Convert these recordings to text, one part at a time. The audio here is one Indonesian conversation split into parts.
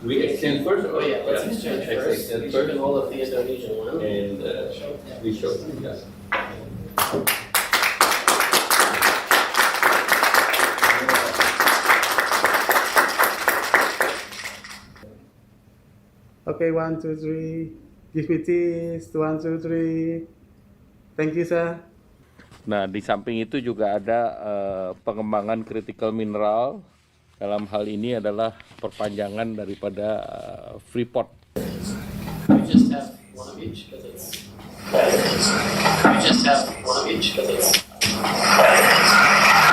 We exchange first? Oh yeah, let's exchange first. Exchange You first. can hold up the Indonesian one. And we show. Yeah. Okay, 1, 2, 3. Give me cheese. 1, 2, 3. Thank you, sir. Nah, di samping itu juga ada pengembangan critical mineral. Dalam hal ini adalah perpanjangan daripada Freeport. You just have one of each because it's. You just have one of each because it's.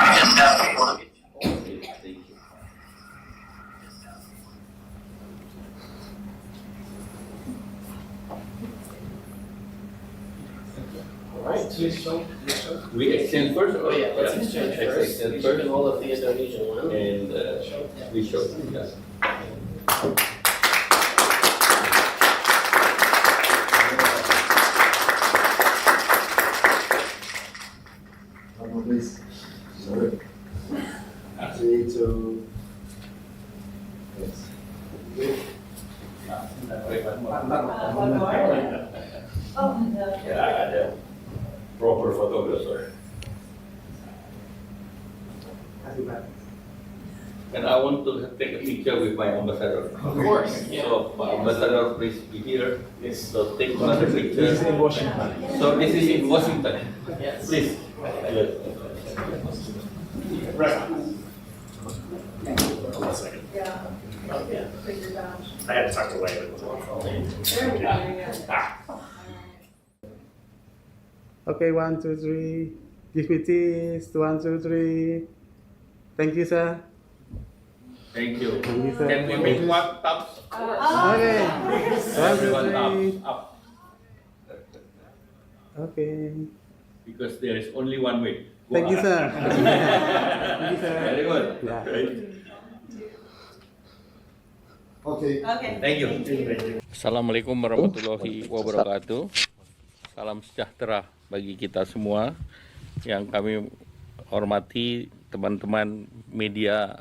You just have one of each. Okay, thank you. All right. We exchange first? Oh yeah, let's exchange first. Exchange You first. can hold up the Indonesian one. And we show. Yeah. Please. Sorry. 3, 2. Yes. Yeah, ada proper photographer. And I want to take a picture with my ambassador. Of course. Yeah. So, my ambassador, please be here. Yes. So, take another picture. This is in Washington. So, this is in Washington. Yes. Please. Yes. Yeah. I had tucked away, but it was on Okay, 1, 2, 3. Give me cheese. 1, 2, 3. Thank you, sir. Thank you. Thank you, sir. Can we make one thumbs? Okay. 1, 2, Everyone 3. thumbs up. Okay. Because there is only one way. Go Thank you, up. sir. Thank you, sir. Very good. Yeah. Right. Okay. Thank you. Assalamualaikum warahmatullahi wabarakatuh. Salam sejahtera bagi kita semua yang kami hormati teman-teman media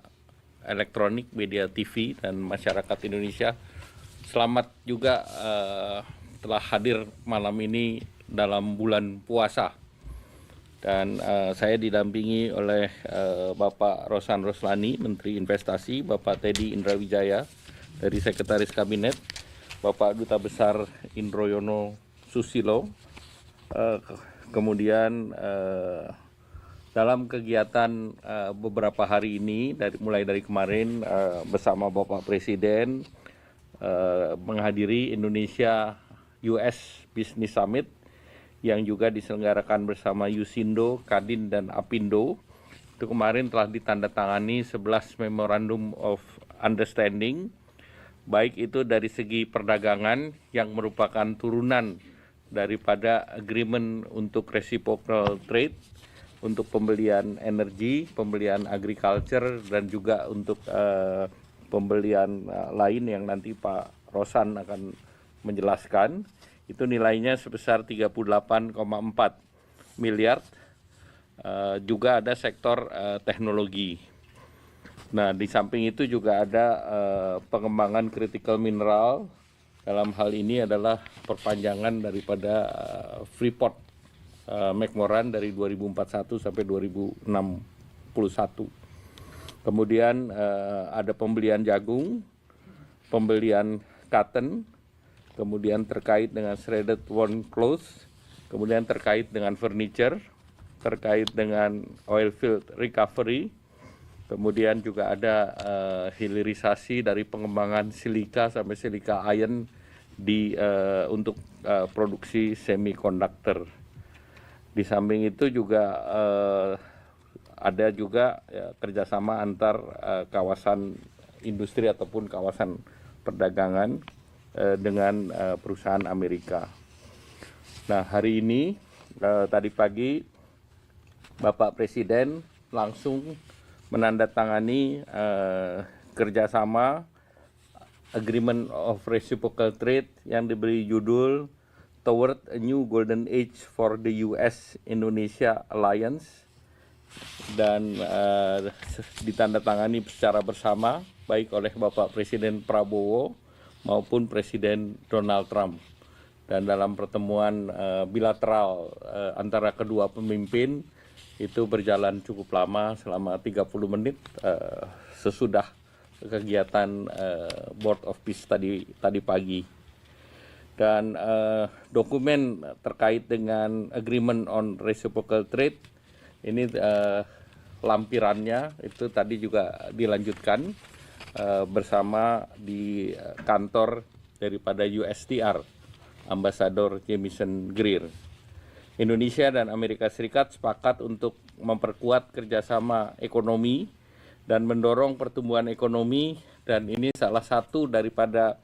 elektronik, media TV dan masyarakat Indonesia. Selamat juga telah hadir malam ini dalam bulan puasa. Dan saya didampingi oleh Bapak Rosan Roslani, Menteri Investasi, Bapak Teddy Indrawijaya dari Sekretaris Kabinet, Bapak Duta Besar Indroyono Susilo. Kemudian dalam kegiatan beberapa hari ini, mulai dari kemarin bersama Bapak Presiden menghadiri Indonesia US Business Summit yang juga diselenggarakan bersama Yusindo, Kadin, dan Apindo. Itu kemarin telah ditandatangani 11 Memorandum of Understanding, baik itu dari segi perdagangan yang merupakan turunan daripada agreement untuk reciprocal trade, untuk pembelian energi, pembelian agriculture, dan juga untuk pembelian lain yang nanti Pak Rosan akan menjelaskan. Itu nilainya sebesar 38,4 miliar. Juga ada sektor teknologi. Nah, di samping itu juga ada pengembangan critical mineral. Dalam hal ini adalah perpanjangan daripada Freeport McMoran dari 2041 sampai 2061. Kemudian ada pembelian jagung, pembelian cotton, kemudian terkait dengan shredded worn clothes, kemudian terkait dengan furniture, terkait dengan oil field recovery, kemudian juga ada hilirisasi dari pengembangan silika sampai silika iron untuk produksi semiconductor. Di samping itu juga ada juga kerjasama antar kawasan industri ataupun kawasan perdagangan dengan perusahaan Amerika. Nah, hari ini tadi pagi Bapak Presiden langsung menandatangani kerjasama Agreement of Reciprocal Trade yang diberi judul Toward a New Golden Age for the US-Indonesia Alliance dan ditandatangani secara bersama baik oleh Bapak Presiden Prabowo maupun Presiden Donald Trump. Dan dalam pertemuan bilateral antara kedua pemimpin itu berjalan cukup lama, selama 30 menit sesudah kegiatan Board of Peace tadi pagi. Dan dokumen terkait dengan Agreement on Reciprocal Trade ini lampirannya itu tadi juga dilanjutkan bersama di kantor daripada USTR, Ambasador Jamieson Greer. Indonesia dan Amerika Serikat sepakat untuk memperkuat kerjasama ekonomi dan mendorong pertumbuhan ekonomi, dan ini salah satu daripada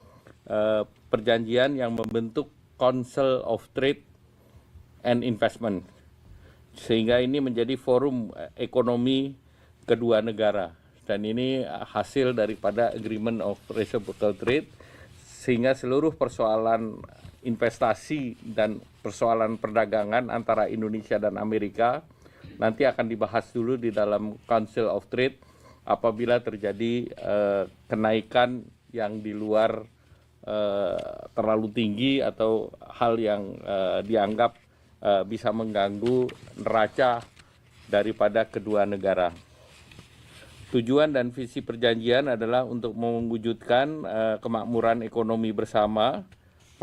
perjanjian yang membentuk Council of Trade and Investment, sehingga ini menjadi forum ekonomi kedua negara, dan ini hasil daripada Agreement of Reciprocal Trade, sehingga seluruh persoalan investasi dan persoalan perdagangan antara Indonesia dan Amerika nanti akan dibahas dulu di dalam Council of Trade. Apabila terjadi kenaikan yang di luar terlalu tinggi atau hal yang dianggap bisa mengganggu neraca daripada kedua negara. Tujuan dan visi perjanjian adalah untuk mewujudkan kemakmuran ekonomi bersama,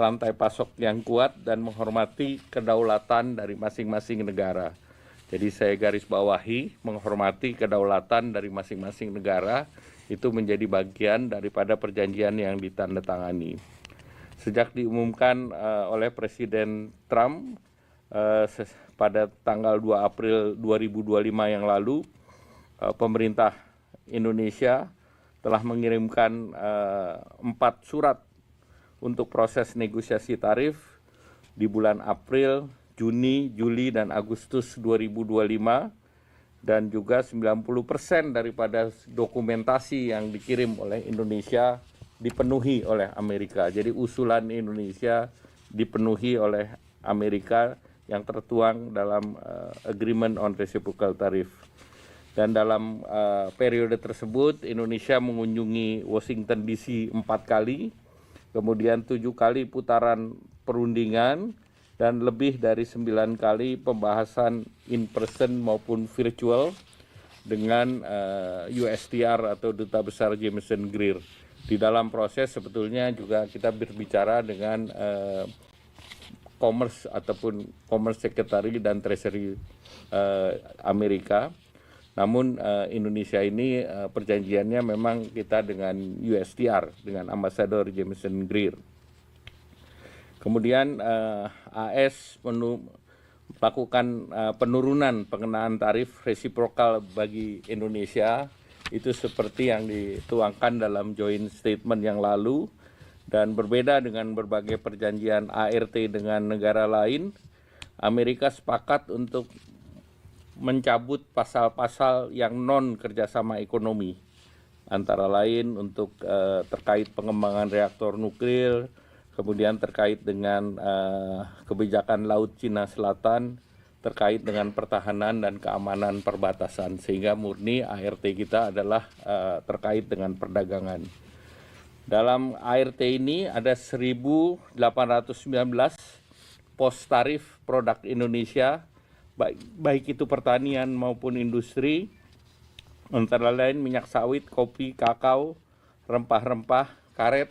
rantai pasok yang kuat, dan menghormati kedaulatan dari masing-masing negara. Jadi saya garis bawahi, menghormati kedaulatan dari masing-masing negara itu menjadi bagian daripada perjanjian yang ditandatangani. Sejak diumumkan oleh Presiden Trump pada tanggal 2 April 2025 yang lalu, pemerintah Indonesia telah mengirimkan 4 surat untuk proses negosiasi tarif di bulan April, Juni, Juli, dan Agustus 2025, dan juga 90% daripada dokumentasi yang dikirim oleh Indonesia dipenuhi oleh Amerika. Jadi usulan Indonesia dipenuhi oleh Amerika yang tertuang dalam Agreement on Reciprocal Tariff. Dan dalam periode tersebut Indonesia mengunjungi Washington DC 4 kali, kemudian 7 kali putaran perundingan, dan lebih dari 9 kali pembahasan in person maupun virtual dengan USTR atau Duta Besar Jamieson Greer. Di dalam proses sebetulnya juga kita berbicara dengan Commerce ataupun Commerce Secretary dan Treasury Amerika. Namun Indonesia ini perjanjiannya memang kita dengan USTR, dengan Ambasador Jamieson Greer. Kemudian AS melakukan penurunan pengenaan tarif resiprokal bagi Indonesia, itu seperti yang dituangkan dalam joint statement yang lalu, dan berbeda dengan berbagai perjanjian ART dengan negara lain. Amerika sepakat untuk mencabut pasal-pasal yang non kerjasama ekonomi, antara lain untuk terkait pengembangan reaktor nuklir, kemudian terkait dengan kebijakan Laut Cina Selatan, terkait dengan pertahanan dan keamanan perbatasan, sehingga murni ART kita adalah terkait dengan perdagangan. Dalam ART ini ada 1.819 pos tarif produk Indonesia, baik itu pertanian maupun industri, antara lain minyak sawit, kopi, kakao, rempah-rempah, karet,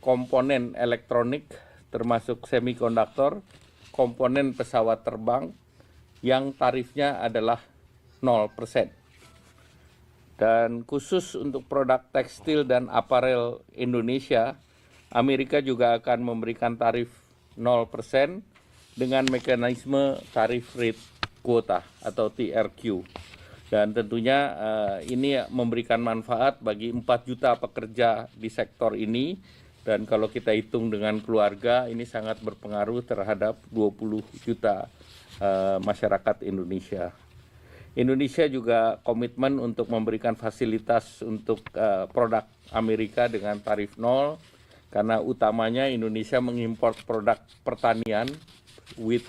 komponen elektronik termasuk semikonduktor, komponen pesawat terbang yang tarifnya adalah 0%. Dan khusus untuk produk tekstil dan aparel Indonesia, Amerika juga akan memberikan tarif 0% dengan mekanisme tarif rate quota atau TRQ. Dan tentunya ini memberikan manfaat bagi 4 juta pekerja di sektor ini, dan kalau kita hitung dengan keluarga ini sangat berpengaruh terhadap 20 juta masyarakat Indonesia. Indonesia juga komitmen untuk memberikan fasilitas untuk produk Amerika dengan tarif 0, karena utamanya Indonesia mengimpor produk pertanian, wheat,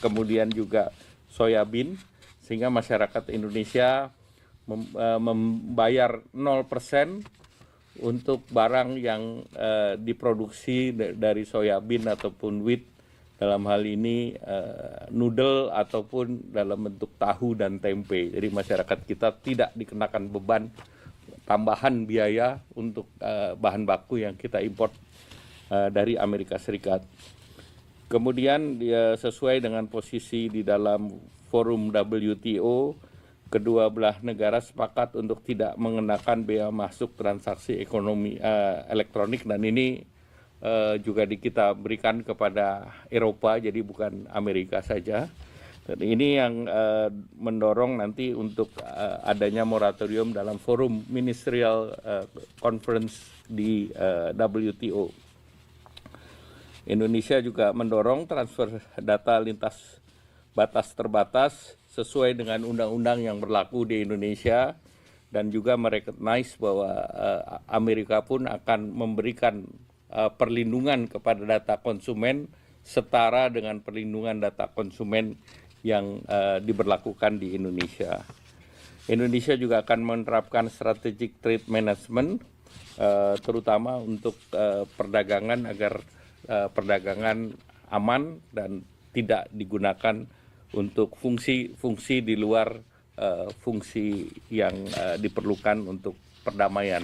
kemudian juga soya bean, sehingga masyarakat Indonesia membayar 0% untuk barang yang diproduksi dari soybean ataupun wheat, dalam hal ini noodle ataupun dalam bentuk tahu dan tempe. Jadi masyarakat kita tidak dikenakan beban tambahan biaya untuk bahan baku yang kita import dari Amerika Serikat. Kemudian dia sesuai dengan posisi di dalam forum WTO, kedua belah negara sepakat untuk tidak mengenakan bea masuk transaksi ekonomi elektronik, dan ini juga kita berikan kepada Eropa, jadi bukan Amerika saja. Dan ini yang mendorong nanti untuk adanya moratorium dalam forum ministerial conference di WTO. Indonesia juga mendorong transfer data lintas batas terbatas sesuai dengan undang-undang yang berlaku di Indonesia, dan juga merecognize bahwa Amerika pun akan memberikan perlindungan kepada data konsumen setara dengan perlindungan data konsumen yang diberlakukan di Indonesia. Indonesia juga akan menerapkan strategic trade management, terutama untuk perdagangan, agar perdagangan aman dan tidak digunakan untuk fungsi-fungsi di luar fungsi yang diperlukan untuk perdamaian.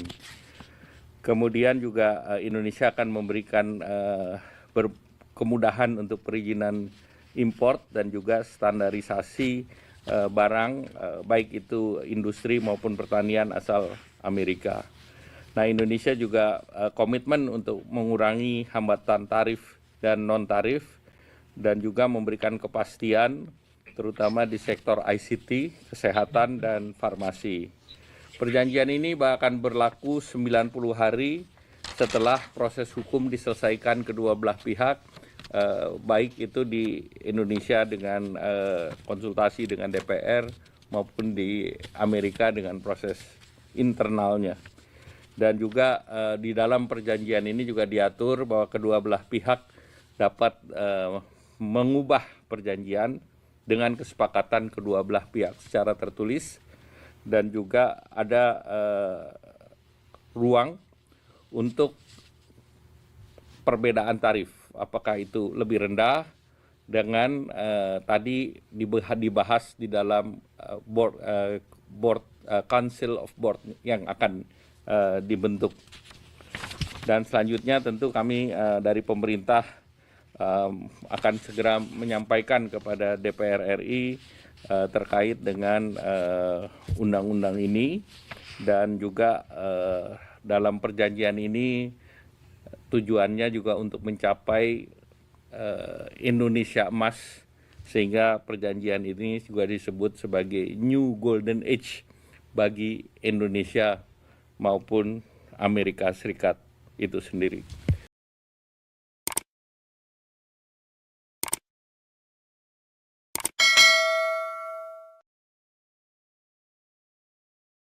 Kemudian juga Indonesia akan memberikan kemudahan untuk perizinan import dan juga standarisasi barang, baik itu industri maupun pertanian asal Amerika. Nah, Indonesia juga komitmen untuk mengurangi hambatan tarif dan non-tarif, dan juga memberikan kepastian terutama di sektor ICT, kesehatan, dan farmasi. Perjanjian ini akan berlaku 90 hari setelah proses hukum diselesaikan kedua belah pihak, baik itu di Indonesia dengan konsultasi dengan DPR maupun di Amerika dengan proses internalnya. Dan juga di dalam perjanjian ini juga diatur bahwa kedua belah pihak dapat mengubah perjanjian dengan kesepakatan kedua belah pihak secara tertulis, dan juga ada ruang untuk perbedaan tarif, apakah itu lebih rendah dengan tadi dibahas di dalam Council of Board yang akan dibentuk. Dan selanjutnya tentu kami dari pemerintah akan segera menyampaikan kepada DPR RI terkait dengan undang-undang ini, dan juga dalam perjanjian ini tujuannya juga untuk mencapai Indonesia Emas, sehingga perjanjian ini juga disebut sebagai New Golden Age bagi Indonesia maupun Amerika Serikat itu sendiri.